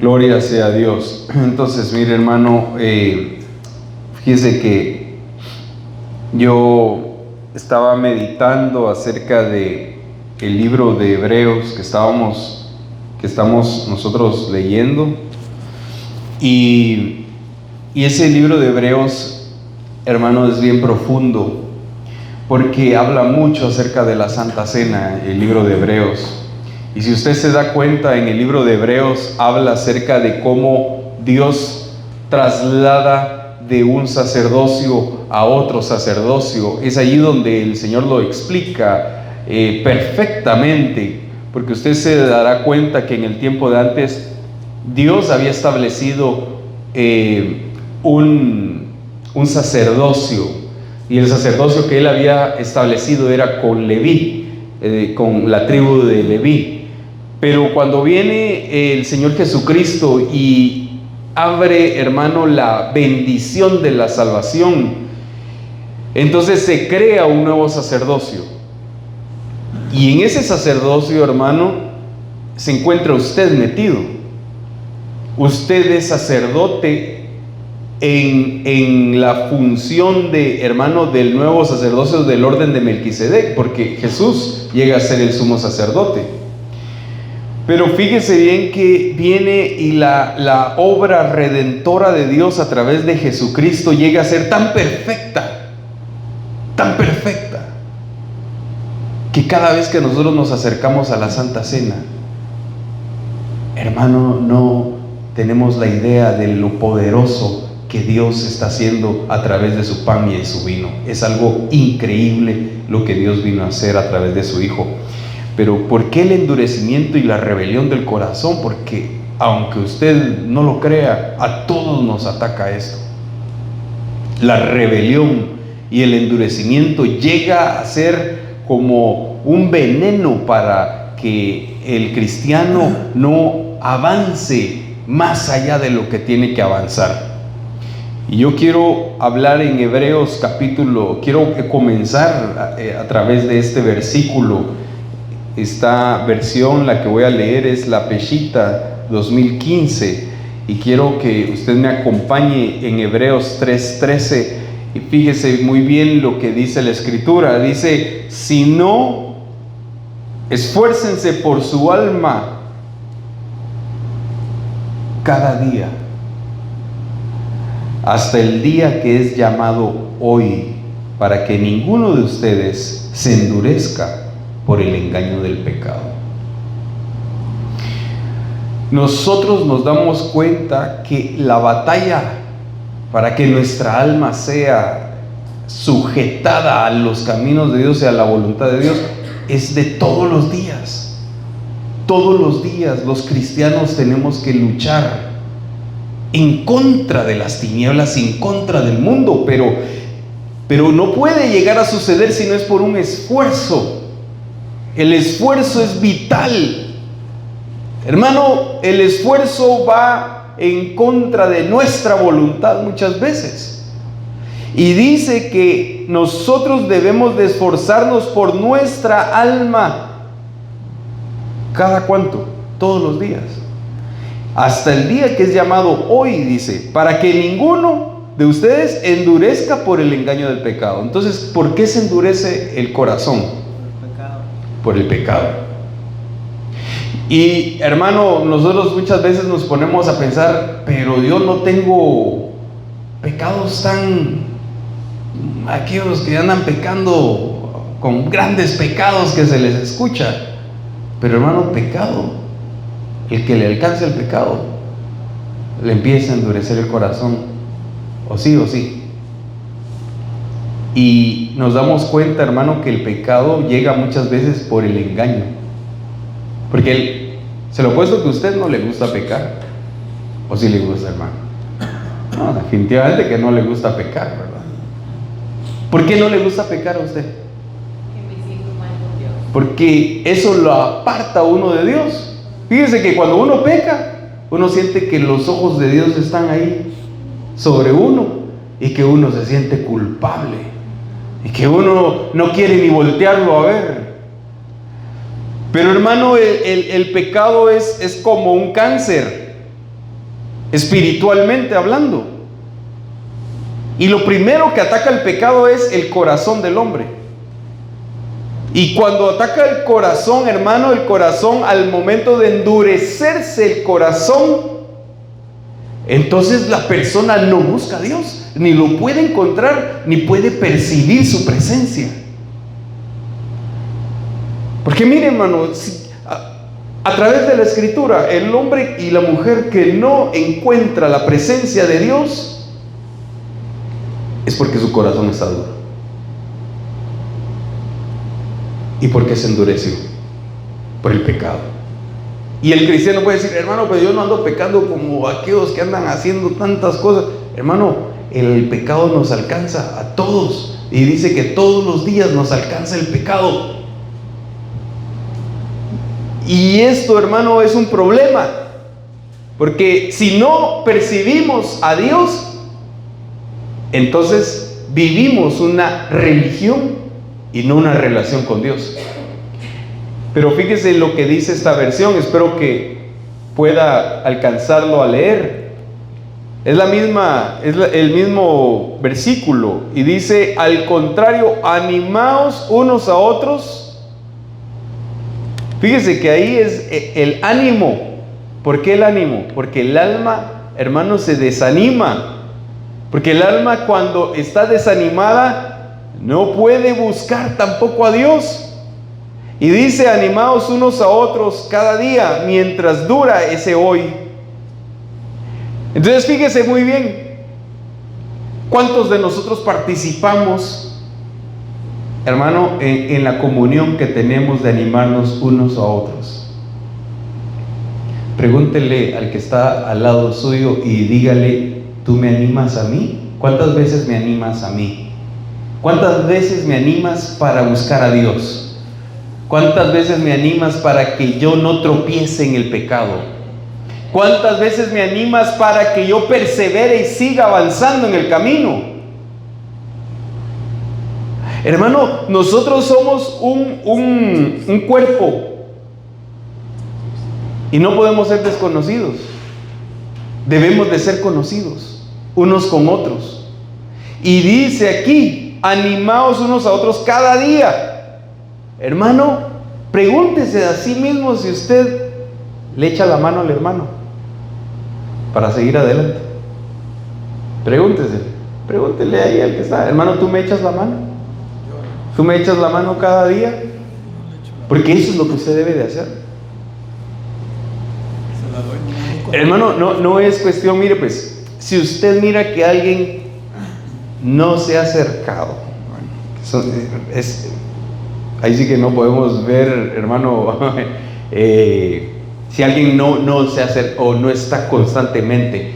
Gloria sea a Dios. Entonces, mire, hermano, fíjese que yo estaba meditando acerca de el libro de Hebreos que estamos nosotros leyendo, y ese libro de Hebreos, hermano, es bien profundo porque habla mucho acerca de la Santa Cena, el libro de Hebreos. Y si usted se da cuenta, en el libro de Hebreos habla acerca de cómo Dios traslada de un sacerdocio a otro sacerdocio. Es allí donde el Señor lo explica perfectamente, porque usted se dará cuenta que en el tiempo de antes Dios había establecido un sacerdocio, y el sacerdocio que Él había establecido era con Leví, con la tribu de Leví. Pero cuando viene el Señor Jesucristo y abre, hermano, la bendición de la salvación, entonces se crea un nuevo sacerdocio. Y en ese sacerdocio, hermano, se encuentra usted metido. Usted es sacerdote en la función de, hermano, del nuevo sacerdocio del orden de Melquisedec, porque Jesús llega a ser el sumo sacerdote. Pero fíjese bien que viene y la obra redentora de Dios a través de Jesucristo llega a ser tan perfecta, que cada vez que nosotros nos acercamos a la Santa Cena, hermano, no tenemos la idea de lo poderoso que Dios está haciendo a través de su pan y de su vino. Es algo increíble lo que Dios vino a hacer a través de su Hijo. Pero ¿por qué el endurecimiento y la rebelión del corazón? Porque aunque usted no lo crea, a todos nos ataca esto. La rebelión y el endurecimiento llega a ser como un veneno para que el cristiano no avance más allá de lo que tiene que avanzar. Y yo quiero hablar en Hebreos capítulo, quiero comenzar a través de este versículo. Esta versión, la que voy a leer, es la Peshitta 2015, y quiero que usted me acompañe en Hebreos 3:13, y fíjese muy bien lo que dice la Escritura. Dice: si no, esfuércense por su alma cada día, hasta el día que es llamado hoy, para que ninguno de ustedes se endurezca por el engaño del pecado. Nosotros nos damos cuenta que la batalla para que nuestra alma sea sujetada a los caminos de Dios y a la voluntad de Dios es de todos los días. Todos los días los cristianos tenemos que luchar en contra de las tinieblas, en contra del mundo, pero no puede llegar a suceder si no es por un esfuerzo. El esfuerzo es vital. Hermano, el esfuerzo va en contra de nuestra voluntad muchas veces. Y dice que nosotros debemos de esforzarnos por nuestra alma. ¿Cada cuánto? Todos los días. Hasta el día que es llamado hoy, dice, para que ninguno de ustedes endurezca por el engaño del pecado. Entonces, ¿por qué se endurece el corazón? Por el pecado. Y hermano, nosotros muchas veces nos ponemos a pensar, pero yo no tengo pecados tan, aquellos que andan pecando con grandes pecados que se les escucha. Pero hermano, pecado, el que le alcance el pecado, le empieza a endurecer el corazón, o sí. Y nos damos cuenta, hermano, que el pecado llega muchas veces por el engaño. Porque se lo apuesto que a usted no le gusta pecar. ¿O sí le gusta, hermano? No, definitivamente que no le gusta pecar, ¿verdad? ¿Por qué no le gusta pecar a usted? Porque eso lo aparta a uno de Dios. Fíjese que cuando uno peca, uno siente que los ojos de Dios están ahí sobre uno, y que uno se siente culpable, y que uno no quiere ni voltearlo a ver. Pero hermano, el pecado es como un cáncer. espiritualmente hablando. Y lo primero que ataca el pecado es el corazón del hombre. Y cuando ataca el corazón, hermano, el corazón, al momento de endurecerse el corazón, entonces la persona no busca a Dios, ni lo puede encontrar, ni puede percibir su presencia. Porque mire, hermano, a través de la Escritura, el hombre y la mujer que no encuentra la presencia de Dios es porque su corazón está duro y porque se endureció por el pecado. Y el cristiano puede decir: hermano, pero yo no ando pecando como aquellos que andan haciendo tantas cosas. Hermano, el pecado nos alcanza a todos, y dice que todos los días nos alcanza el pecado. Y esto, hermano, es un problema, porque si no percibimos a Dios, entonces vivimos una religión y no una relación con Dios. Pero fíjese lo que dice esta versión, espero que pueda alcanzarlo a leer. Es el mismo versículo, y dice: al contrario, animaos unos a otros. Fíjese que ahí es el ánimo. ¿Por qué el ánimo? Porque el alma, hermano, se desanima. Porque el alma, cuando está desanimada, no puede buscar tampoco a Dios. Y dice: animaos unos a otros cada día mientras dura ese hoy. Entonces fíjese muy bien, ¿cuántos de nosotros participamos, hermano, en la comunión que tenemos de animarnos unos a otros? Pregúntele al que está al lado suyo y dígale: ¿tú me animas a mí? ¿Cuántas veces me animas a mí? ¿Cuántas veces me animas para buscar a Dios? ¿Cuántas veces me animas para que yo no tropiece en el pecado? ¿Cuántas veces me animas para que yo persevere y siga avanzando en el camino? Hermano, nosotros somos un cuerpo y no podemos ser desconocidos. Debemos de ser conocidos unos con otros. Y dice aquí: animaos unos a otros cada día. Hermano, pregúntese a sí mismo si usted le echa la mano al hermano para seguir adelante. Pregúntele ahí al que está: hermano, ¿tú me echas la mano? ¿Tú me echas la mano cada día? Porque eso es lo que usted debe de hacer. Hermano, no es cuestión, mire pues, si usted mira que alguien no se ha acercado, ahí sí que no podemos ver, hermano, si alguien no se acerca o no está constantemente,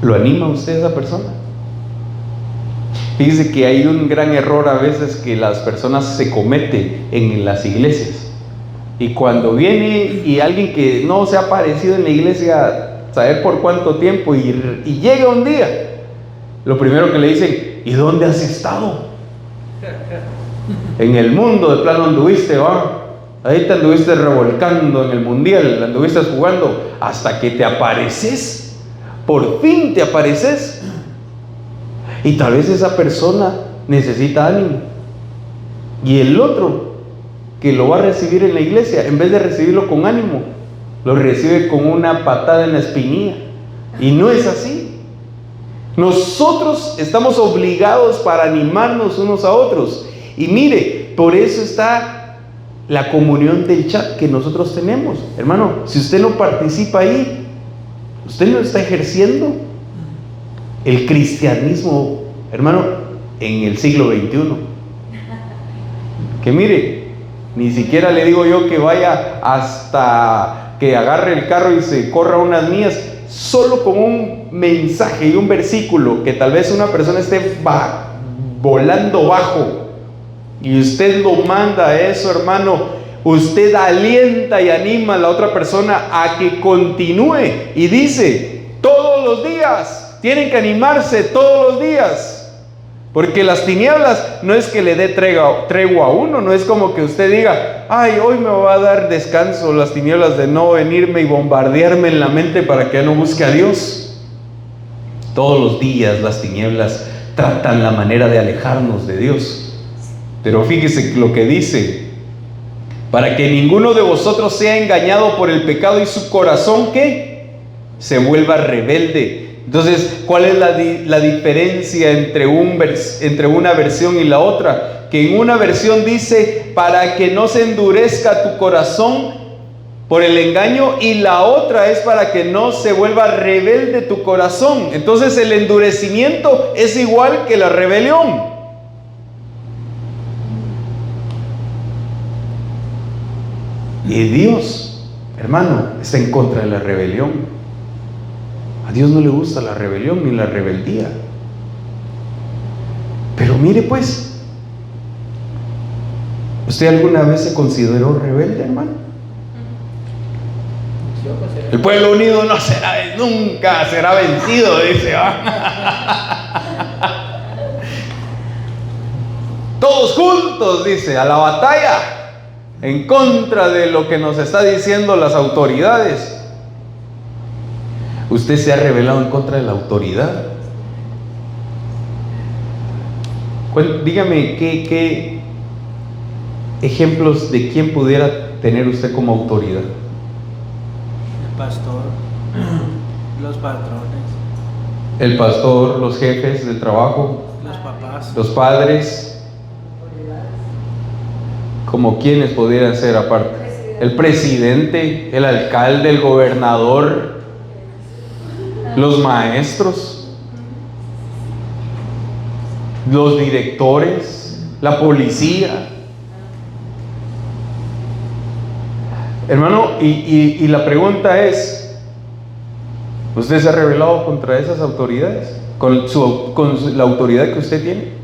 ¿lo anima usted a esa persona? Fíjese que hay un gran error a veces que las personas se cometen en las iglesias. Y cuando viene y alguien que no se ha aparecido en la iglesia, saber por cuánto tiempo, y llega un día, lo primero que le dicen: ¿y dónde has estado? En el mundo, de plano anduviste, va. Ahí te anduviste revolcando en el mundial, anduviste jugando, hasta que te apareces. Por fin te apareces. Y tal vez esa persona necesita ánimo. Y el otro que lo va a recibir en la iglesia, en vez de recibirlo con ánimo, lo recibe con una patada en la espinilla. Y no es así. Nosotros estamos obligados para animarnos unos a otros. Y mire, por eso está la comunión del chat que nosotros tenemos. Hermano, si usted no participa ahí, usted no está ejerciendo el cristianismo, hermano, en el siglo XXI. Que mire, ni siquiera le digo yo que vaya hasta que agarre el carro y se corra unas millas, solo con un mensaje y un versículo que tal vez una persona esté volando bajo y usted lo manda a eso, hermano, usted alienta y anima a la otra persona a que continúe, y dice: todos los días, tienen que animarse todos los días. Porque las tinieblas no es que le dé tregua a uno, no es como que usted diga, ay, hoy me va a dar descanso las tinieblas de no venirme y bombardearme en la mente para que no busque a Dios. Todos los días las tinieblas tratan la manera de alejarnos de Dios. Pero fíjese lo que dice: para que ninguno de vosotros sea engañado por el pecado y su corazón, ¿qué? Se vuelva rebelde. Entonces, ¿cuál es la diferencia entre una versión y la otra? Que en una versión dice, para que no se endurezca tu corazón por el engaño, y la otra es para que no se vuelva rebelde tu corazón. Entonces, el endurecimiento es igual que la rebelión. Y Dios, hermano, está en contra de la rebelión. A Dios no le gusta la rebelión ni la rebeldía. Pero mire pues, ¿usted alguna vez se consideró rebelde, hermano? El pueblo unido nunca será vencido, dice. Todos juntos, dice, a la batalla, en contra de lo que nos está diciendo las autoridades. ¿Usted se ha rebelado en contra de la autoridad? Dígame qué ejemplos de quién pudiera tener usted como autoridad. El pastor, los patrones, el pastor, los jefes del trabajo, los papás, los padres. ¿Como quiénes pudieran ser aparte? El presidente, el alcalde, el gobernador, los maestros, los directores, la policía. Hermano, y la pregunta es, ¿usted se ha rebelado contra esas autoridades? ¿Con la autoridad que usted tiene?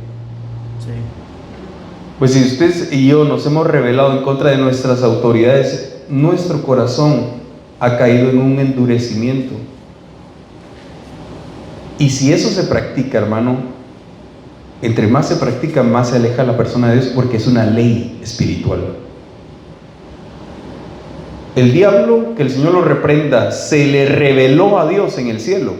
sí. Pues si usted y yo nos hemos rebelado en contra de nuestras autoridades, nuestro corazón ha caído en un endurecimiento. Y si eso se practica, hermano, entre más se practica, más se aleja la persona de Dios, porque es una ley espiritual. El diablo, que el Señor lo reprenda, se le rebeló a Dios en el cielo,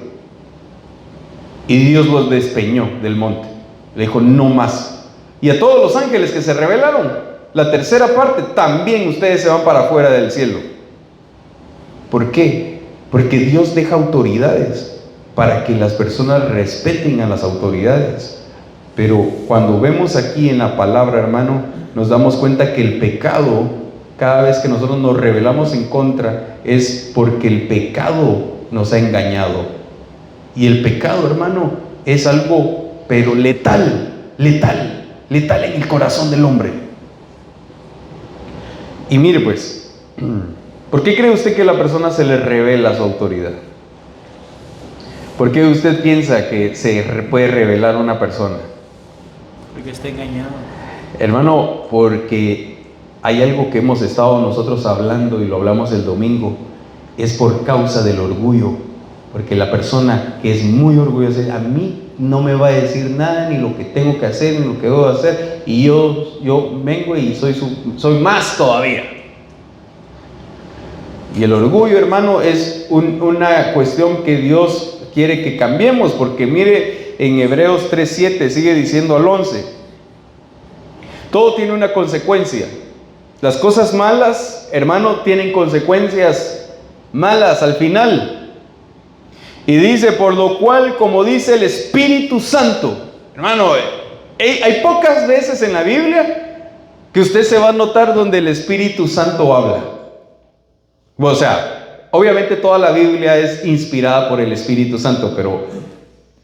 y Dios los despeñó del monte. Le dijo, no más. Y a todos los ángeles que se rebelaron, la tercera parte, también ustedes se van para afuera del cielo. ¿Por qué? Porque Dios deja autoridades para que las personas respeten a las autoridades. Pero cuando vemos aquí en la palabra, hermano, nos damos cuenta que el pecado, cada vez que nosotros nos rebelamos en contra, es porque el pecado nos ha engañado. Y el pecado, hermano, es algo, pero letal en el corazón del hombre. Y mire pues, ¿por qué cree usted que a la persona se le revela su autoridad? ¿Por qué usted piensa que se puede revelar a una persona? Porque está engañado. Hermano, porque hay algo que hemos estado nosotros hablando y lo hablamos el domingo, es por causa del orgullo. Porque la persona que es muy orgullosa, a mí no me va a decir nada, ni lo que tengo que hacer, ni lo que debo hacer, y yo vengo y soy más todavía. Y el orgullo, hermano, es una cuestión que Dios quiere que cambiemos, porque mire, en Hebreos 3:7 sigue diciendo al 11, todo tiene una consecuencia. Las cosas malas, hermano, tienen consecuencias malas al final. Y dice, por lo cual, como dice el Espíritu Santo, hermano, hay pocas veces en la Biblia que usted se va a notar donde el Espíritu Santo habla. O sea, obviamente toda la Biblia es inspirada por el Espíritu Santo, pero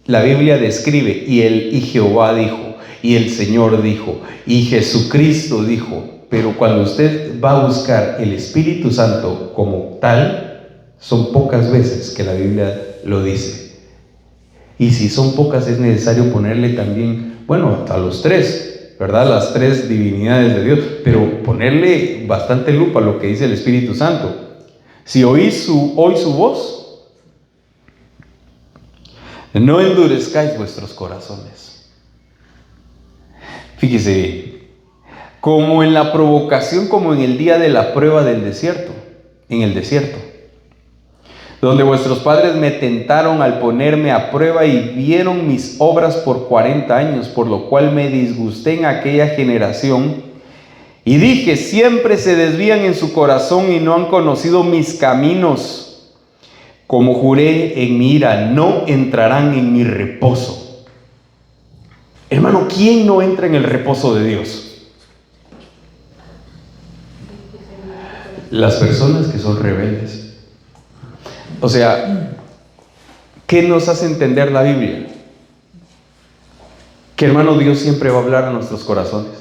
la Biblia describe, y Jehová dijo, y el Señor dijo, y Jesucristo dijo. Pero cuando usted va a buscar el Espíritu Santo como tal, son pocas veces que la Biblia lo dice. Y si son pocas, es necesario ponerle también, bueno, hasta los tres, ¿verdad? Las tres divinidades de Dios, pero ponerle bastante lupa a lo que dice el Espíritu Santo. Si oís hoy su voz, no endurezcáis vuestros corazones. Fíjese bien, como en la provocación, como en el día de la prueba del desierto, en el desierto, donde vuestros padres me tentaron al ponerme a prueba y vieron mis obras por 40 años, por lo cual me disgusté en aquella generación y dije, siempre se desvían en su corazón y no han conocido mis caminos. Como juré en mi ira, no entrarán en mi reposo. Hermano, ¿quién no entra en el reposo de Dios? Las personas que son rebeldes. O sea, ¿qué nos hace entender la Biblia? Que, hermano, Dios siempre va a hablar a nuestros corazones.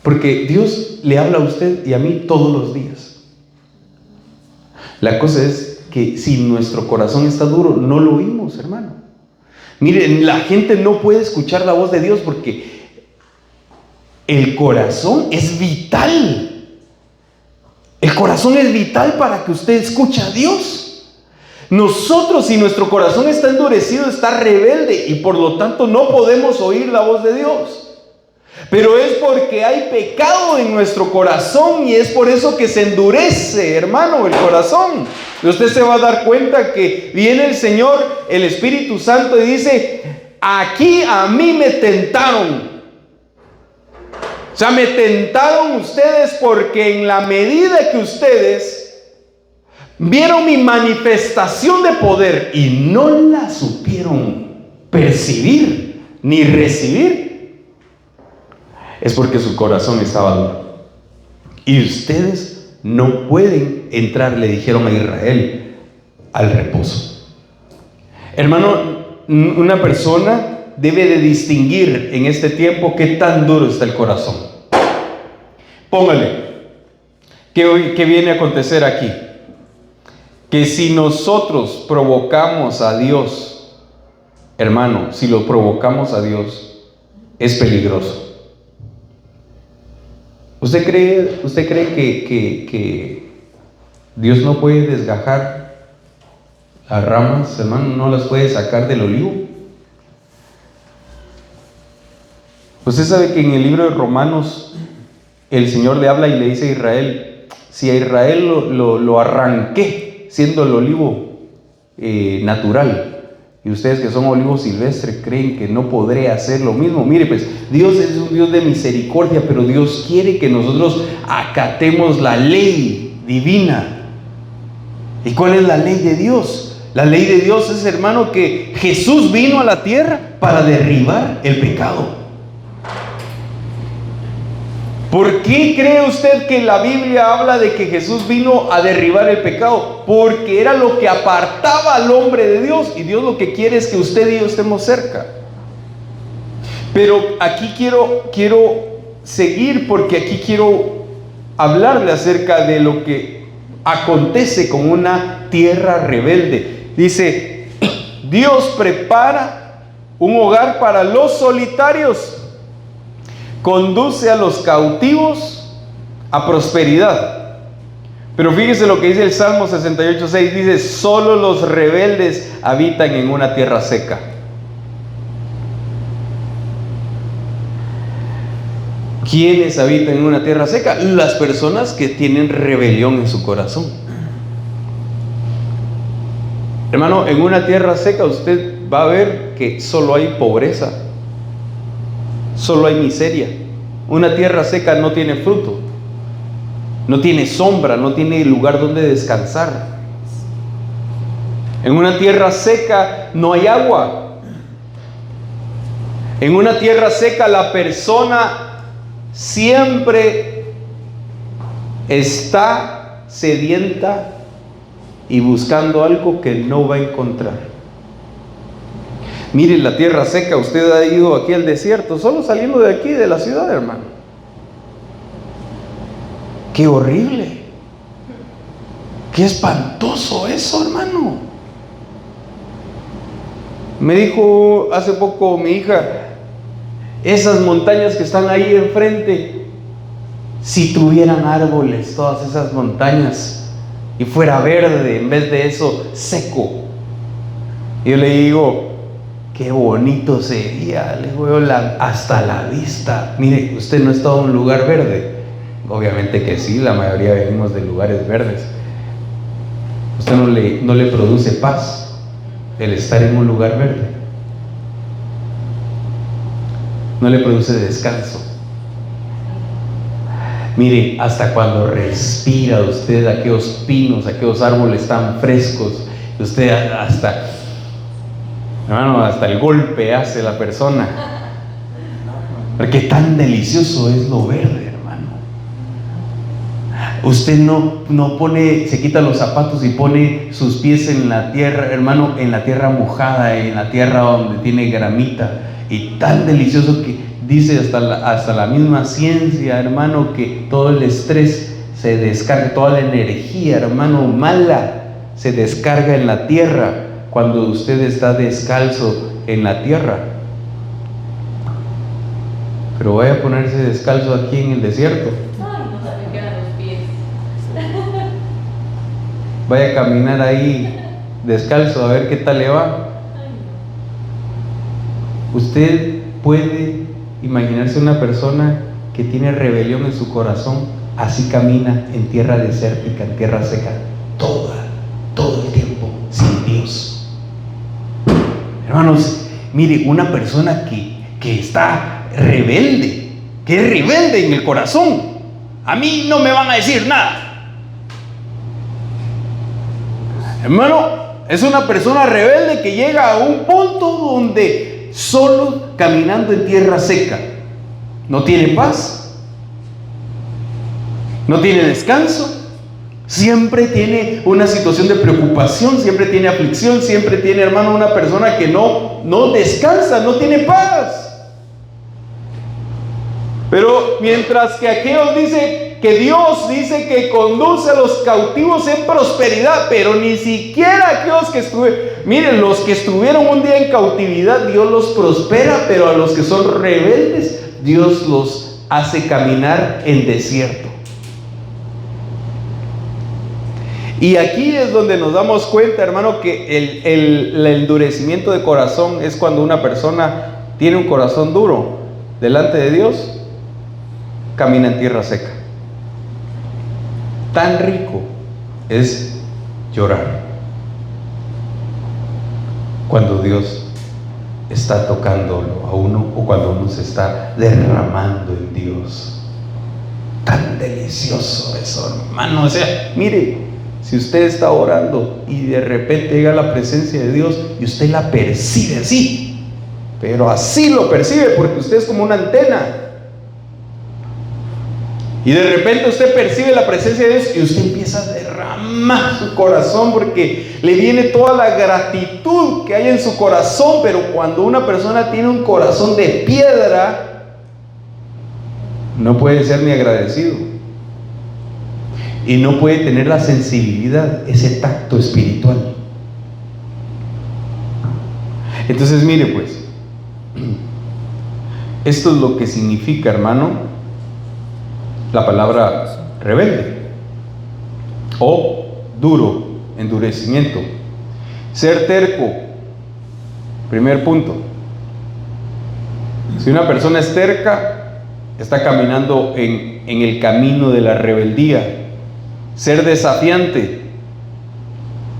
Porque Dios le habla a usted y a mí todos los días. La cosa es que si nuestro corazón está duro, no lo oímos, hermano. Miren, la gente no puede escuchar la voz de Dios porque el corazón es vital. El corazón es vital para que usted escuche a Dios. Nosotros, si nuestro corazón está endurecido, está rebelde y por lo tanto no podemos oír la voz de Dios. Pero es porque hay pecado en nuestro corazón y es por eso que se endurece, hermano, el corazón. Y usted se va a dar cuenta que viene el Señor, el Espíritu Santo, y dice: aquí a mí me tentaron. O sea, me tentaron ustedes porque en la medida que ustedes vieron mi manifestación de poder y no la supieron percibir ni recibir, es porque su corazón estaba duro. Y ustedes no pueden entrar, le dijeron a Israel, al reposo. Hermano, una persona debe de distinguir en este tiempo qué tan duro está el corazón. Póngale, ¿qué viene a acontecer aquí? Que si nosotros provocamos a Dios, hermano, si lo provocamos a Dios, es peligroso. ¿Usted cree que Dios no puede desgajar las ramas, hermano? ¿No las puede sacar del olivo? Usted sabe que en el libro de Romanos el Señor le habla y le dice a Israel: si a Israel lo arranqué siendo el olivo natural, y ustedes que son olivos silvestres creen que no podré hacer lo mismo. Mire, pues Dios es un Dios de misericordia, pero Dios quiere que nosotros acatemos la ley divina. ¿Y cuál es la ley de Dios? La ley de Dios es, hermano, que Jesús vino a la tierra para derribar el pecado. ¿Por qué cree usted que la Biblia habla de que Jesús vino a derribar el pecado? Porque era lo que apartaba al hombre de Dios, y Dios lo que quiere es que usted y yo estemos cerca. Pero aquí quiero seguir, porque aquí quiero hablarle acerca de lo que acontece con una tierra rebelde. Dice: Dios prepara un hogar para los solitarios, conduce a los cautivos a prosperidad. Pero fíjese lo que dice el Salmo 68:6, dice: solo los rebeldes habitan en una tierra seca. ¿Quiénes habitan en una tierra seca? Las personas que tienen rebelión en su corazón. Hermano, en una tierra seca usted va a ver que solo hay pobreza, solo hay miseria. Una tierra seca no tiene fruto, no tiene sombra, no tiene lugar donde descansar. En una tierra seca no hay agua. En una tierra seca la persona siempre está sedienta y buscando algo que no va a encontrar. Mire, la tierra seca, usted ha ido aquí al desierto, solo saliendo de aquí, de la ciudad, hermano. ¡Qué horrible! ¡Qué espantoso eso, hermano! Me dijo hace poco mi hija: esas montañas que están ahí enfrente, si tuvieran árboles todas esas montañas y fuera verde, en vez de eso seco. Y yo le digo: qué bonito sería, le digo yo, hasta la vista. Mire, usted no ha estado en un lugar verde. Obviamente que sí, la mayoría venimos de lugares verdes. Usted no le produce paz el estar en un lugar verde. No le produce descanso. Mire, hasta cuando respira usted aquellos pinos, aquellos árboles tan frescos, usted hasta, hermano, hasta el golpe hace la persona. Porque tan delicioso es lo verde, hermano. Usted no pone, se quita los zapatos y pone sus pies en la tierra, hermano, en la tierra mojada, en la tierra donde tiene gramita, y tan delicioso que dice hasta la misma ciencia, hermano, que todo el estrés se descarga, toda la energía, hermano, mala, se descarga en la tierra cuando usted está descalzo en la tierra. Pero vaya a ponerse descalzo aquí en el desierto. Ay, no se me quedan los pies. Vaya a caminar ahí descalzo a ver qué tal le va. Usted puede imaginarse una persona que tiene rebelión en su corazón, así camina en tierra desértica, en tierra seca, todo el tiempo, sin Dios. Hermanos, mire, una persona que está rebelde, que es rebelde en el corazón, a mí no me van a decir nada. Hermano, es una persona rebelde que llega a un punto donde solo caminando en tierra seca no tiene paz, no tiene descanso, siempre tiene una situación de preocupación, siempre tiene aflicción, siempre tiene, hermano, una persona que no descansa, no tiene paz. Pero mientras que aquellos dice que Dios dice que conduce a los cautivos en prosperidad, pero ni siquiera aquellos que miren, los que estuvieron un día en cautividad, Dios los prospera, pero a los que son rebeldes, Dios los hace caminar en desierto. Y aquí es donde nos damos cuenta, hermano, que el endurecimiento de corazón es cuando una persona tiene un corazón duro delante de Dios, camina en tierra seca. Tan rico es llorar cuando Dios está tocándolo a uno, o cuando uno se está derramando en Dios. Tan delicioso eso, hermano. O sea, mire, si usted está orando y de repente llega la presencia de Dios y usted la percibe así, pero así lo percibe porque usted es como una antena. Y de repente usted percibe la presencia de Dios y usted empieza a derramar su corazón porque le viene toda la gratitud que hay en su corazón. Pero cuando una persona tiene un corazón de piedra, no puede ser ni agradecido y no puede tener la sensibilidad, ese tacto espiritual. Entonces, mire, pues, esto es lo que significa, hermano, la palabra rebelde o duro, endurecimiento. Ser terco, primer punto. Si una persona es terca, está caminando en el camino de la rebeldía. Ser desafiante,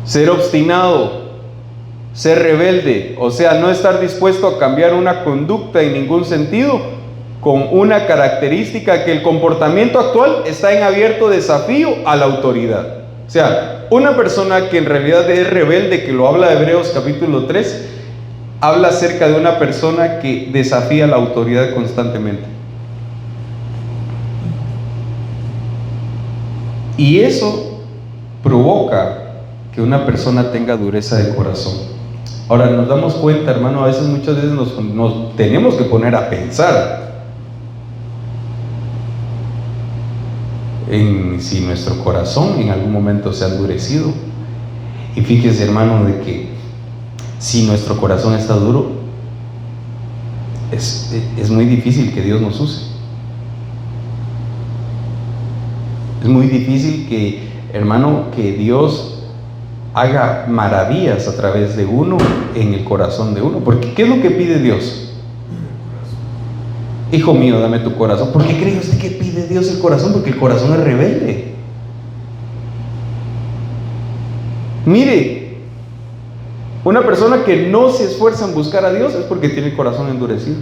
ser obstinado, ser rebelde, o sea, no estar dispuesto a cambiar una conducta en ningún sentido, con una característica que el comportamiento actual está en abierto desafío a la autoridad. O sea, una persona que en realidad es rebelde, que lo habla Hebreos capítulo 3, habla acerca de una persona que desafía la autoridad constantemente. Y eso provoca que una persona tenga dureza de corazón. Ahora nos damos cuenta, hermano, muchas veces nos tenemos que poner a pensar en si nuestro corazón en algún momento se ha endurecido. Y fíjese, hermano, de que si nuestro corazón está duro, es muy difícil que Dios nos use. Es muy difícil que, hermano, que Dios haga maravillas a través de uno, en el corazón de uno. Porque ¿qué es lo que pide Dios? Hijo mío, dame tu corazón. ¿Por qué cree usted que pide Dios el corazón? Porque el corazón es rebelde. Mire, una persona que no se esfuerza en buscar a Dios es porque tiene el corazón endurecido.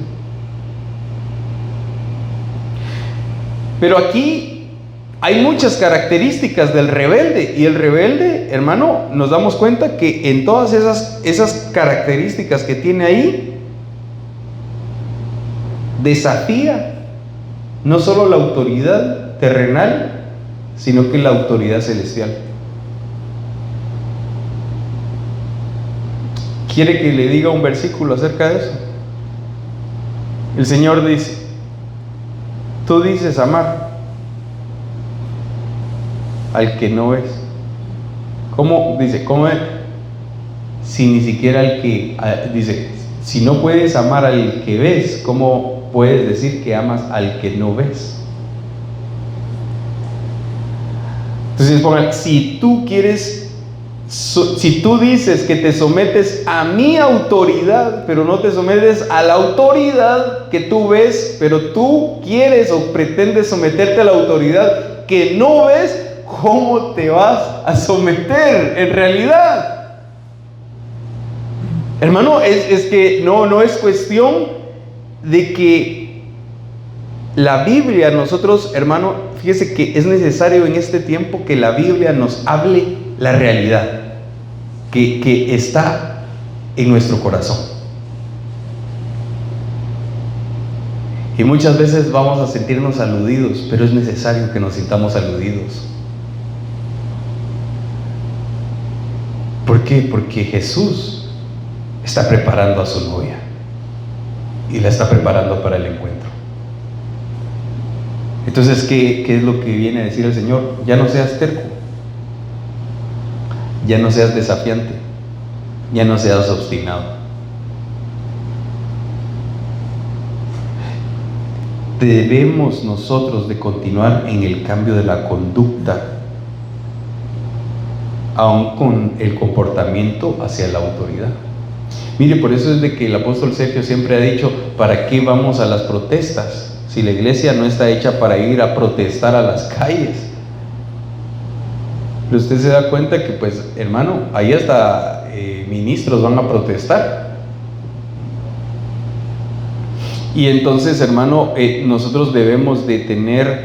Pero aquí hay muchas características del rebelde, y el rebelde, hermano, nos damos cuenta que en todas esas características que tiene ahí, desafía no solo la autoridad terrenal, sino que la autoridad celestial. ¿Quiere que le diga un versículo acerca de eso? El Señor dice: tú dices amar al que no ves. ¿Cómo? Dice, ¿cómo es? Si ni siquiera al que... dice, si no puedes amar al que ves, ¿cómo puedes decir que amas al que no ves? Entonces pongan, si tú dices que te sometes a mi autoridad, pero no te sometes a la autoridad que tú ves, pero tú quieres o pretendes someterte a la autoridad que no ves, ¿cómo te vas a someter en realidad? Hermano, es que no es cuestión de que la Biblia, nosotros, hermano, fíjese que es necesario en este tiempo que la Biblia nos hable la realidad que está en nuestro corazón. Y muchas veces vamos a sentirnos aludidos, pero es necesario que nos sintamos aludidos. ¿Por qué? Porque Jesús está preparando a su novia y la está preparando para el encuentro. Entonces, ¿qué es lo que viene a decir el Señor? Ya no seas terco, ya no seas desafiante, ya no seas obstinado. Debemos nosotros de continuar en el cambio de la conducta, aun con el comportamiento hacia la autoridad. Mire, por eso es de que el apóstol Sergio siempre ha dicho: ¿para qué vamos a las protestas? Si la iglesia no está hecha para ir a protestar a las calles. Pero usted se da cuenta que, pues, hermano, ahí hasta ministros van a protestar. Y entonces, hermano, nosotros debemos de tener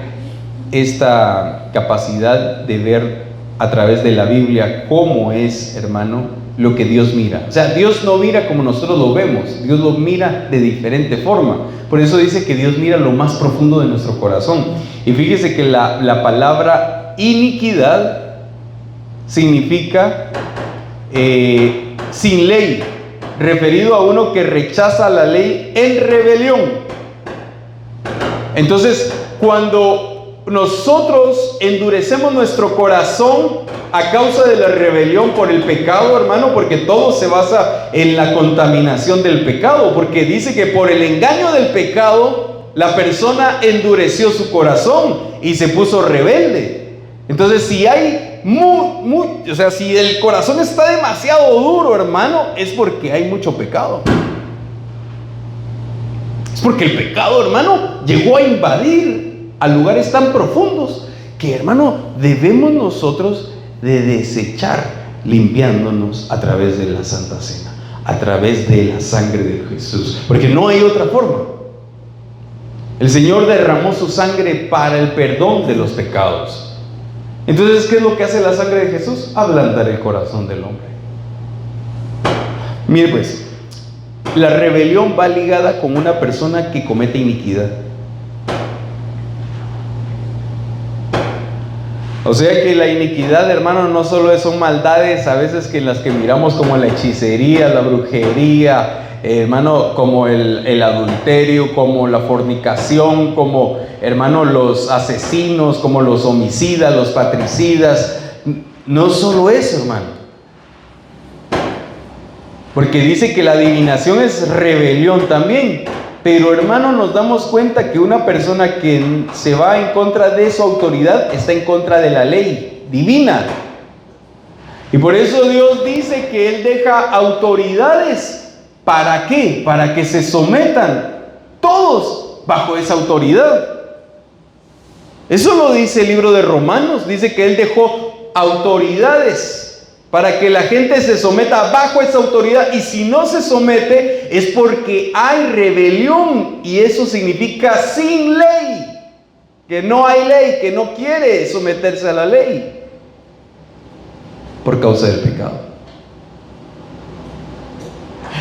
esta capacidad de ver a través de la Biblia cómo es, hermano, lo que Dios mira. O sea, Dios no mira como nosotros lo vemos, Dios lo mira de diferente forma. Por eso dice que Dios mira lo más profundo de nuestro corazón. Y fíjese que la palabra iniquidad significa sin ley, referido a uno que rechaza la ley en rebelión. Entonces, cuando nosotros endurecemos nuestro corazón a causa de la rebelión por el pecado, hermano, porque todo se basa en la contaminación del pecado, porque dice que por el engaño del pecado la persona endureció su corazón y se puso rebelde. Entonces, si hay o sea, si el corazón está demasiado duro, hermano, es porque hay mucho pecado. Es porque el pecado, hermano, llegó a invadir a lugares tan profundos que, hermano, debemos nosotros de desechar, limpiándonos a través de la Santa Cena, a través de la sangre de Jesús, porque no hay otra forma. El Señor derramó su sangre para el perdón de los pecados. Entonces, ¿qué es lo que hace la sangre de Jesús? Ablandar el corazón del hombre. Mire, pues, la rebelión va ligada con una persona que comete iniquidad. O sea que la iniquidad, hermano, no solo son maldades a veces que las que miramos como la hechicería, la brujería, hermano, como el adulterio, como la fornicación, como, hermano, los asesinos, como los homicidas, los patricidas. No solo eso, hermano, porque dice que la adivinación es rebelión también. Pero, hermano, nos damos cuenta que una persona que se va en contra de su autoridad está en contra de la ley divina. Y por eso Dios dice que Él deja autoridades. ¿Para qué? Para que se sometan todos bajo esa autoridad. Eso lo dice el libro de Romanos. Dice que Él dejó autoridades para que la gente se someta bajo esa autoridad. Y si no se somete es porque hay rebelión. Y eso significa sin ley. Que no hay ley, que no quiere someterse a la ley. Por causa del pecado.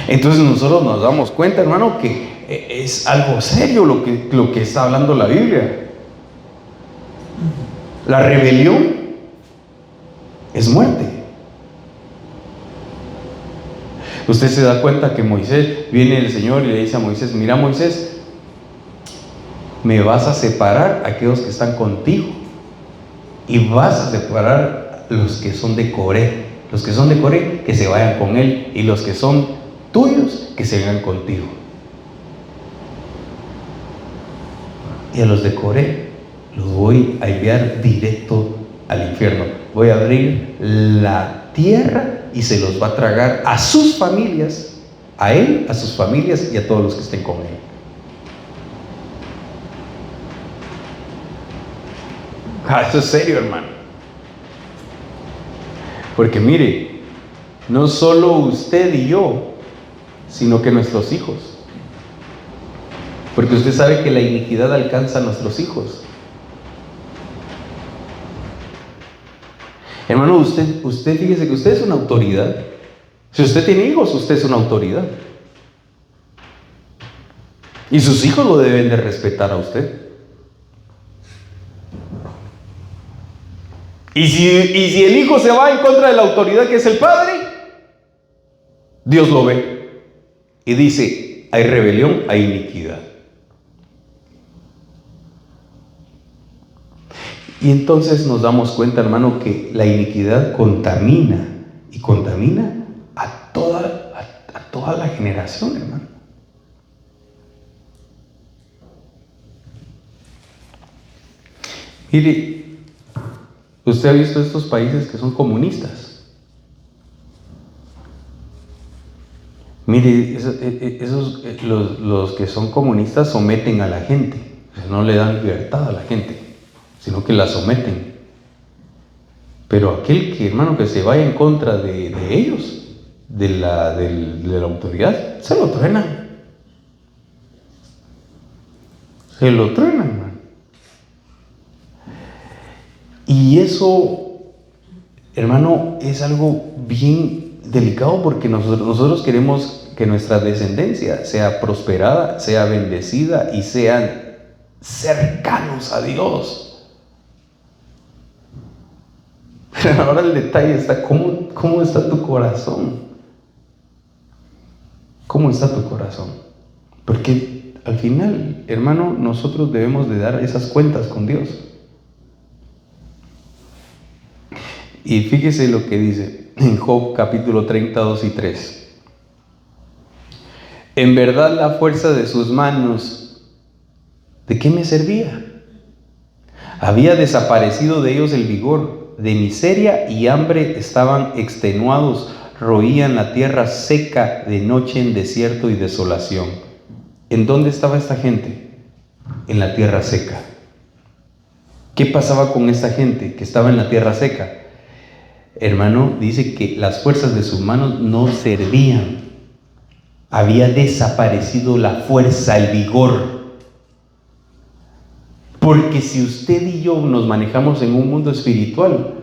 Entonces nosotros nos damos cuenta, hermano, que es algo serio lo que está hablando la Biblia. La rebelión es muerte. Usted se da cuenta que Moisés, viene el Señor y le dice a Moisés: mira, Moisés, me vas a separar a aquellos que están contigo y vas a separar los que son de Coré. Los que son de Coré, que se vayan con él, y los que son tuyos, que se vengan contigo. Y a los de Coré los voy a enviar directo al infierno. Voy a abrir la tierra y se los va a tragar a sus familias, a él, a sus familias y a todos los que estén con él. Eso es serio, hermano. Porque mire, no solo usted y yo, sino que nuestros hijos. Porque usted sabe que la iniquidad alcanza a nuestros hijos. Hermano, usted fíjese que usted es una autoridad. Si usted tiene hijos, usted es una autoridad. Y sus hijos lo deben de respetar a usted. Y si el hijo se va en contra de la autoridad que es el padre, Dios lo ve y dice: hay rebelión, hay iniquidad. Y entonces nos damos cuenta, hermano, que la iniquidad contamina y contamina a toda la generación, hermano. Mire, usted ha visto estos países que son comunistas. Mire, los que son comunistas someten a la gente. O sea, no le dan libertad a la gente, sino que la someten. Pero aquel que, hermano, que se vaya en contra de ellos, de la autoridad, se lo truenan. Se lo truenan, hermano. Y eso, hermano, es algo bien delicado, porque nosotros queremos que nuestra descendencia sea prosperada, sea bendecida y sean cercanos a Dios. Pero ahora el detalle está: ¿cómo está tu corazón? ¿Cómo está tu corazón? Porque al final, hermano, nosotros debemos de dar esas cuentas con Dios. Y fíjese lo que dice en Job capítulo 32 y 3. En verdad la fuerza de sus manos, ¿de qué me servía? Había desaparecido de ellos el vigor. De miseria y hambre estaban extenuados, roían la tierra seca de noche en desierto y desolación. ¿En dónde estaba esta gente? En la tierra seca. ¿Qué pasaba con esta gente que estaba en la tierra seca? Hermano, dice que las fuerzas de sus manos no servían. Había desaparecido la fuerza, el vigor. Porque si usted y yo nos manejamos en un mundo espiritual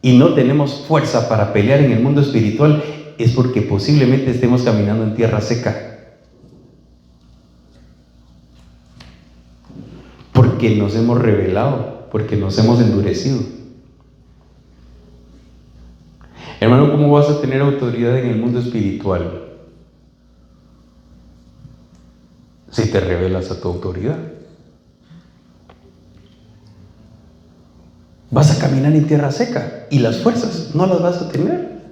y no tenemos fuerza para pelear en el mundo espiritual, es porque posiblemente estemos caminando en tierra seca. Porque nos hemos rebelado, porque nos hemos endurecido. Hermano, ¿cómo vas a tener autoridad en el mundo espiritual si te rebelas a tu autoridad? Vas a caminar en tierra seca y las fuerzas no las vas a tener.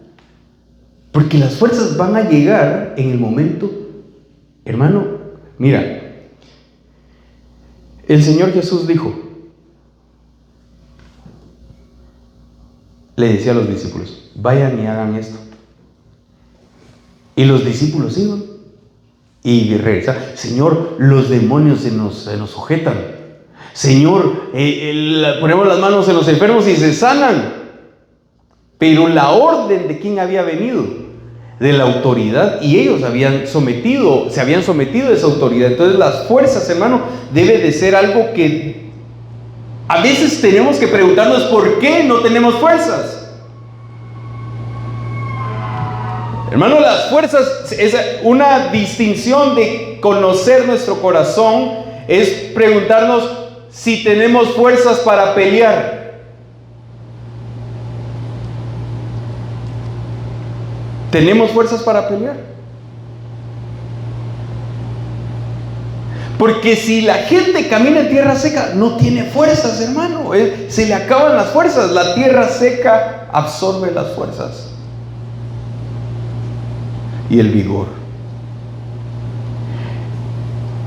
Porque las fuerzas van a llegar en el momento, hermano. Mira, el Señor Jesús dijo: le decía a los discípulos: vayan y hagan esto. Y los discípulos iban y regresaban: Señor, los demonios se nos sujetan. Señor, ponemos las manos en los enfermos y se sanan. Pero la orden de quién había venido, de la autoridad, y ellos se habían sometido a esa autoridad. Entonces las fuerzas, hermano, debe de ser algo que a veces tenemos que preguntarnos: ¿por qué no tenemos fuerzas? Hermano, las fuerzas es una distinción de conocer nuestro corazón, es preguntarnos si tenemos fuerzas para pelear. ¿Tenemos fuerzas para pelear? Porque si la gente camina en tierra seca, no tiene fuerzas, hermano. Se le acaban las fuerzas. La tierra seca absorbe las fuerzas y el vigor.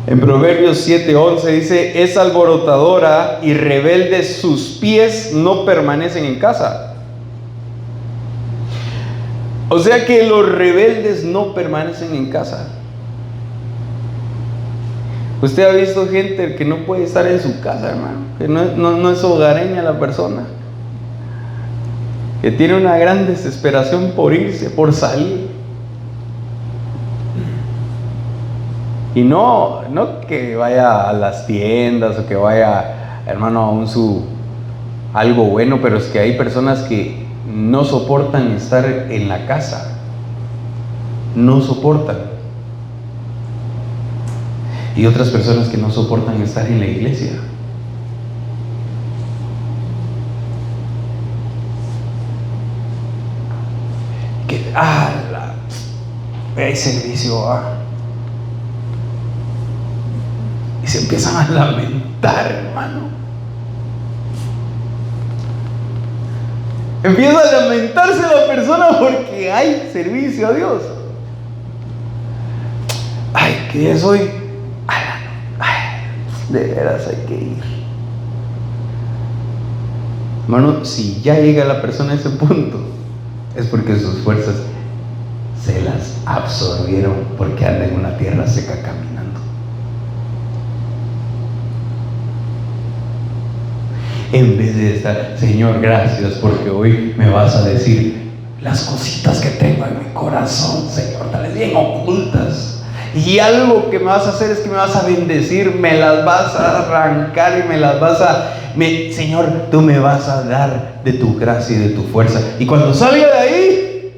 En Proverbios 7:11 dice: es alborotadora y rebelde, sus pies no permanecen en casa. O sea que los rebeldes no permanecen en casa. Usted ha visto gente que no puede estar en su casa, hermano, que no es hogareña la persona, que tiene una gran desesperación por irse, por salir. Y no que vaya a las tiendas o que vaya, hermano, a algo bueno, pero es que hay personas que no soportan estar en la casa. No soportan. Y otras personas que no soportan estar en la iglesia. Hay servicio, y se empiezan a lamentar, hermano. Empieza a lamentarse la persona porque hay servicio a Dios. Ay, que es hoy. De veras hay que ir. Hermano, si ya llega la persona a ese punto, es porque sus fuerzas se las absorbieron porque anda en una tierra seca caminando. En vez de estar: Señor, gracias porque hoy me vas a decir las cositas que tengo en mi corazón, Señor, tal vez bien ocultas. Y algo que me vas a hacer es que me vas a bendecir, me las vas a arrancar y me las vas a... Señor, tú me vas a dar de tu gracia y de tu fuerza. Y cuando salga de ahí,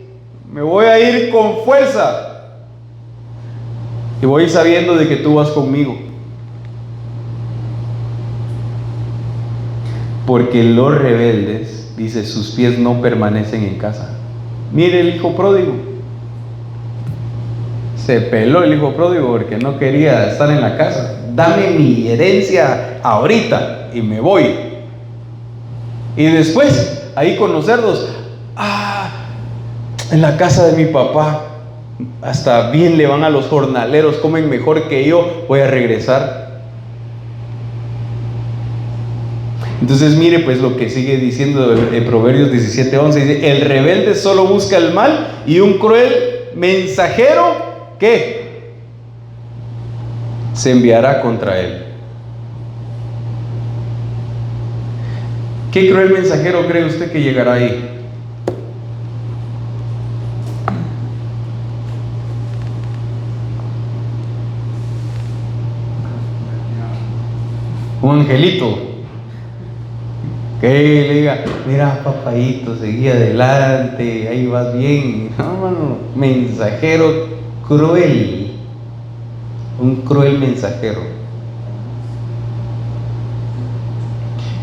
me voy a ir con fuerza. Y voy sabiendo de que tú vas conmigo. Porque los rebeldes, dice, sus pies no permanecen en casa. Mire el hijo pródigo. Se peló el hijo pródigo porque no quería estar en la casa. Dame mi herencia ahorita y me voy. Y después, ahí con los cerdos, en la casa de mi papá, hasta bien le van a los jornaleros, comen mejor que yo, voy a regresar. Entonces mire pues lo que sigue diciendo en Proverbios 17:11, dice: el rebelde solo busca el mal y un cruel mensajero, ¿qué? Se enviará contra él. ¿Qué cruel mensajero cree usted que llegará ahí? Un angelito que le diga: mira, papayito, seguí adelante, ahí vas bien. No, mano, mensajero cruel, un cruel mensajero.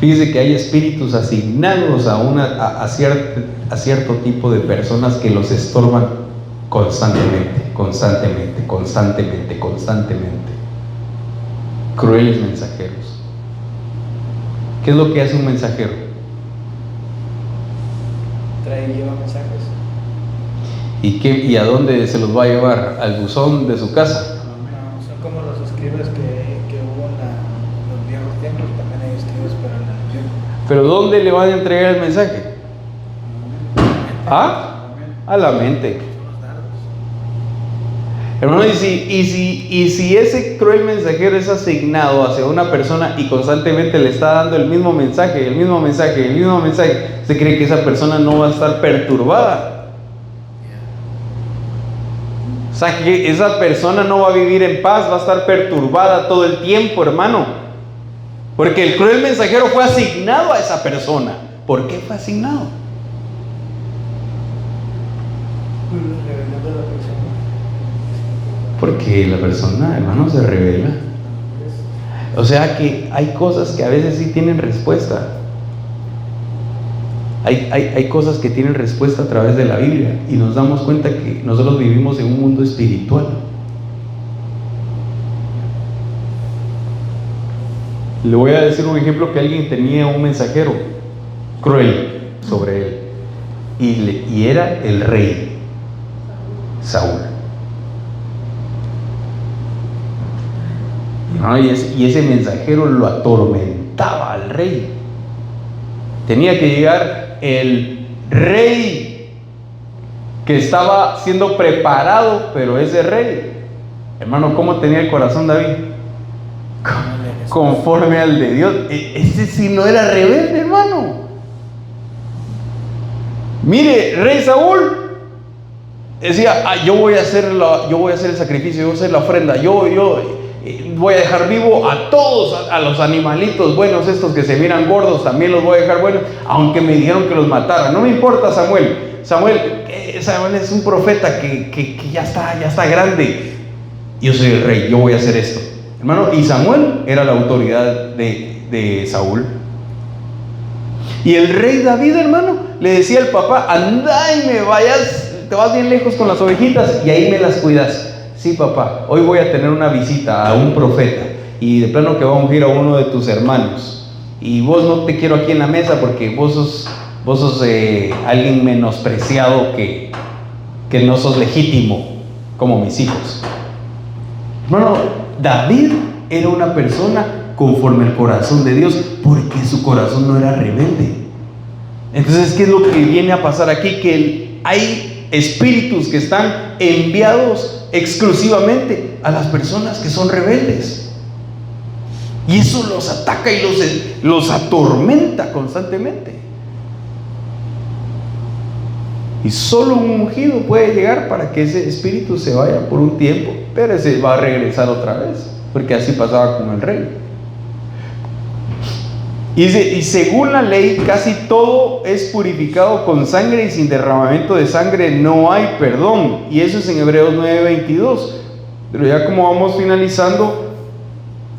Fíjese que hay espíritus asignados a cierto tipo de personas que los estorban constantemente. Crueles mensajeros. ¿Qué es lo que hace un mensajero? Trae y lleva mensajes. ¿Y a dónde se los va a llevar? ¿Al buzón de su casa? No, son como los escribas que hubo en los viejos tiempos. También hay escribas para la religión. ¿Pero dónde le van a entregar el mensaje? ¿Ah? A la mente. Hermano, y si ese cruel mensajero es asignado hacia una persona y constantemente le está dando el mismo mensaje, ¿usted cree que esa persona no va a estar perturbada? O sea, que esa persona no va a vivir en paz, va a estar perturbada todo el tiempo, hermano. Porque el cruel mensajero fue asignado a esa persona. ¿Por qué fue asignado? Porque la persona, hermano, se revela. O sea que hay cosas que a veces sí tienen respuesta. Hay cosas que tienen respuesta a través de la Biblia y nos damos cuenta que nosotros vivimos en un mundo espiritual. Le voy a decir un ejemplo, que alguien tenía un mensajero cruel sobre él y era el rey Saúl. Y ese mensajero lo atormentaba al rey. Tenía que llegar el rey que estaba siendo preparado, pero ese rey, hermano, ¿cómo tenía el corazón David? Conforme al de Dios. Ese sí no era rebelde, hermano. Mire, rey Saúl decía: yo voy a hacer el sacrificio, yo voy a hacer la ofrenda, yo voy a dejar vivo a todos, a los animalitos buenos estos que se miran gordos, también los voy a dejar buenos, aunque me dijeron que los matara. No me importa, Samuel es un profeta que ya está grande. Yo soy el rey, yo voy a hacer esto, hermano. Y Samuel era la autoridad de Saúl. Y el rey David, hermano, le decía al papá: anda y te vas bien lejos con las ovejitas y ahí me las cuidas. Sí, papá, hoy voy a tener una visita a un profeta y de plano que va a ungir a uno de tus hermanos. Y vos no te quiero aquí en la mesa porque vos sos alguien menospreciado, que no sos legítimo como mis hijos. Hermano, David era una persona conforme al corazón de Dios, porque su corazón no era rebelde. Entonces, ¿qué es lo que viene a pasar aquí? Que hay espíritus que están enviados exclusivamente a las personas que son rebeldes, y eso los ataca y los atormenta constantemente. Y solo un ungido puede llegar para que ese espíritu se vaya por un tiempo, pero se va a regresar otra vez, porque así pasaba con el rey. Y según la ley, casi todo es purificado con sangre, y sin derramamiento de sangre no hay perdón. Y eso es en Hebreos 9:22. Pero ya como vamos finalizando,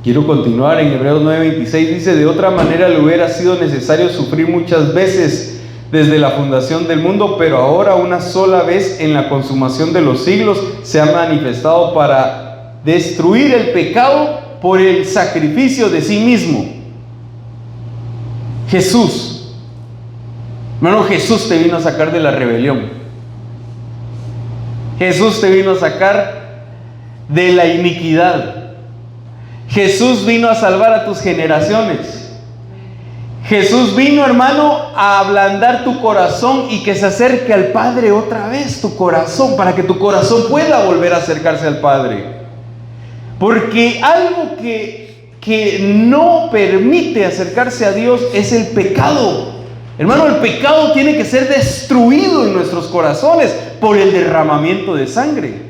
quiero continuar en Hebreos 9:26. Dice: de otra manera le hubiera sido necesario sufrir muchas veces desde la fundación del mundo, pero ahora una sola vez en la consumación de los siglos se ha manifestado para destruir el pecado por el sacrificio de sí mismo. Jesús, hermano, Jesús te vino a sacar de la rebelión. Jesús te vino a sacar de la iniquidad. Jesús vino a salvar a tus generaciones. Jesús vino, hermano, a ablandar tu corazón y que se acerque al Padre otra vez tu corazón, para que tu corazón pueda volver a acercarse al Padre. Porque algo que no permite acercarse a Dios es el pecado. Hermano, el pecado tiene que ser destruido en nuestros corazones por el derramamiento de sangre.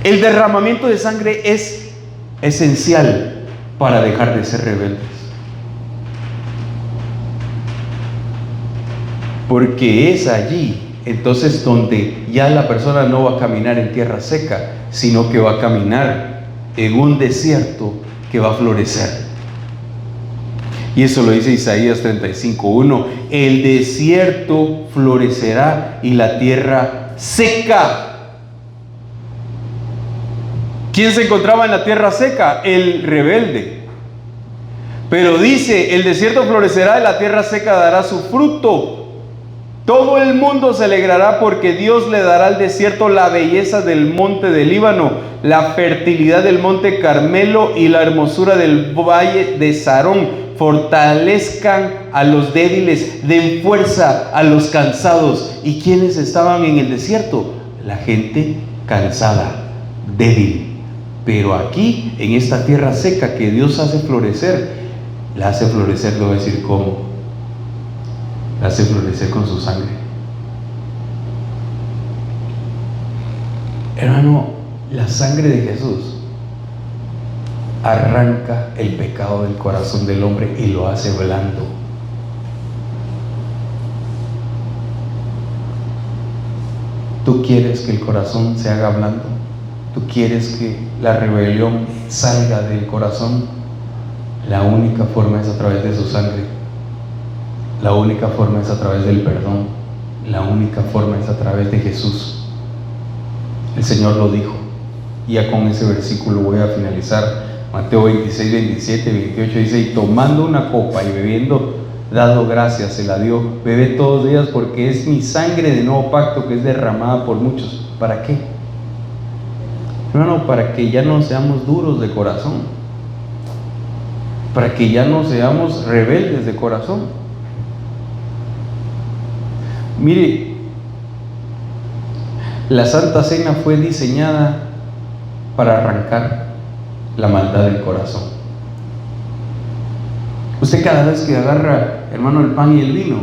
El derramamiento de sangre es esencial para dejar de ser rebeldes. Porque es allí entonces donde ya la persona no va a caminar en tierra seca, sino que va a caminar en un desierto que va a florecer. Y eso lo dice Isaías 35:1. El desierto florecerá y la tierra seca. ¿Quién se encontraba en la tierra seca? El rebelde. Pero dice: el desierto florecerá y la tierra seca dará su fruto. Todo el mundo se alegrará, porque Dios le dará al desierto la belleza del monte del Líbano, la fertilidad del monte Carmelo y la hermosura del valle de Sarón. fortalezcan a los débiles, den fuerza a los cansados. ¿Y quiénes estaban en el desierto? La gente cansada, débil. Pero aquí, en esta tierra seca que Dios hace florecer, la hace florecer, lo voy a decir cómo. La hace florecer con su sangre. Hermano, la sangre de Jesús arranca el pecado del corazón del hombre y lo hace blando. ¿Tú quieres que el corazón se haga blando? ¿Tú quieres que la rebelión salga del corazón? La única forma es a través de su sangre. La única forma es a través del perdón. La única forma es a través de Jesús. El Señor lo dijo. Y ya con ese versículo voy a finalizar. Mateo 26, 27, 28 dice: y tomando una copa y bebiendo, dado gracias, se la dio. Bebed todos días, porque es mi sangre de nuevo pacto, que es derramada por muchos. ¿Para qué? Hermano, para que ya no seamos duros de corazón, para que ya no seamos rebeldes de corazón. Mire, la Santa Cena fue diseñada para arrancar la maldad del corazón. Usted cada vez que agarra, hermano, el pan y el vino,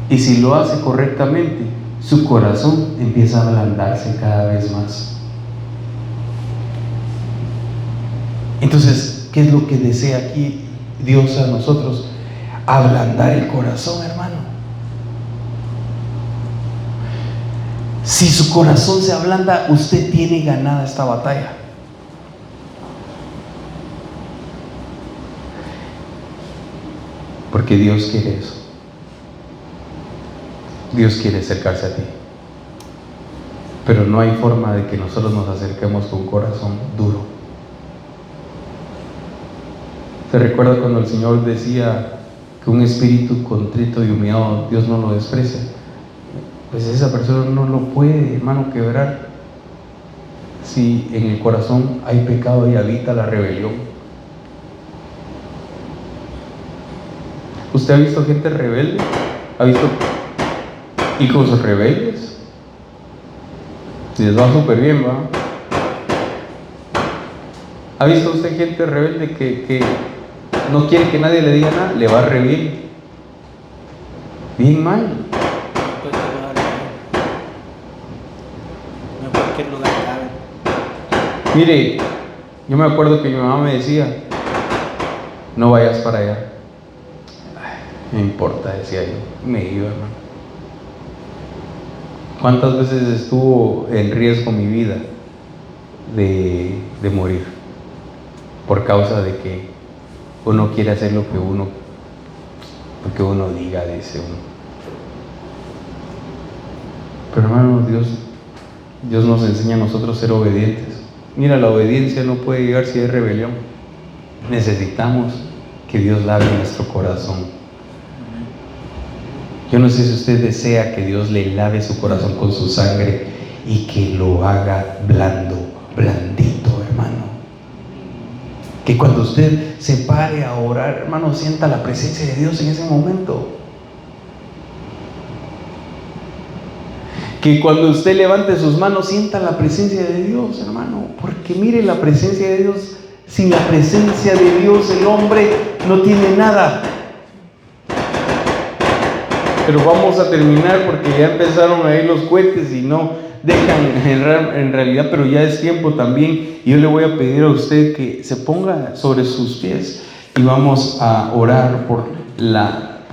y si lo hace correctamente, su corazón empieza a ablandarse cada vez más. Entonces, ¿qué es lo que desea aquí Dios a nosotros? Ablandar el corazón, hermano. Si su corazón se ablanda, usted tiene ganada esta batalla. Porque Dios quiere eso. Dios quiere acercarse a ti. Pero no hay forma de que nosotros nos acerquemos con un corazón duro. ¿Se recuerda cuando el Señor decía que un espíritu contrito y humillado Dios no lo desprecia? Pues esa persona no lo puede, hermano, quebrar. Si en el corazón hay pecado y habita la rebelión. ¿Usted ha visto gente rebelde? ¿Ha visto hijos rebeldes? Les va súper bien, ¿va? ¿Ha visto usted gente rebelde que no quiere que nadie le diga nada? Le va re bien. Bien mal. En cualquier lugar cabe. Mire, yo me acuerdo que mi mamá me decía: no vayas para allá. No importa, decía yo. Me iba, hermano. ¿Cuántas veces estuvo en riesgo mi vida de morir? Por causa de que uno quiere hacer lo que uno diga, dice uno. Pero hermano, Dios nos enseña a nosotros a ser obedientes. Mira, la obediencia no puede llegar si hay rebelión. Necesitamos que Dios lave nuestro corazón. Yo no sé si usted desea que Dios le lave su corazón con su sangre y que lo haga blando, blandito, hermano. Que cuando usted se pare a orar, hermano, sienta la presencia de Dios en ese momento. Que cuando usted levante sus manos, sienta la presencia de Dios, hermano. Porque mire, la presencia de Dios, sin la presencia de Dios el hombre no tiene nada. Pero vamos a terminar porque ya empezaron a ir los cohetes y no dejan en realidad, pero ya es tiempo también. Y yo le voy a pedir a usted que se ponga sobre sus pies y vamos a orar por la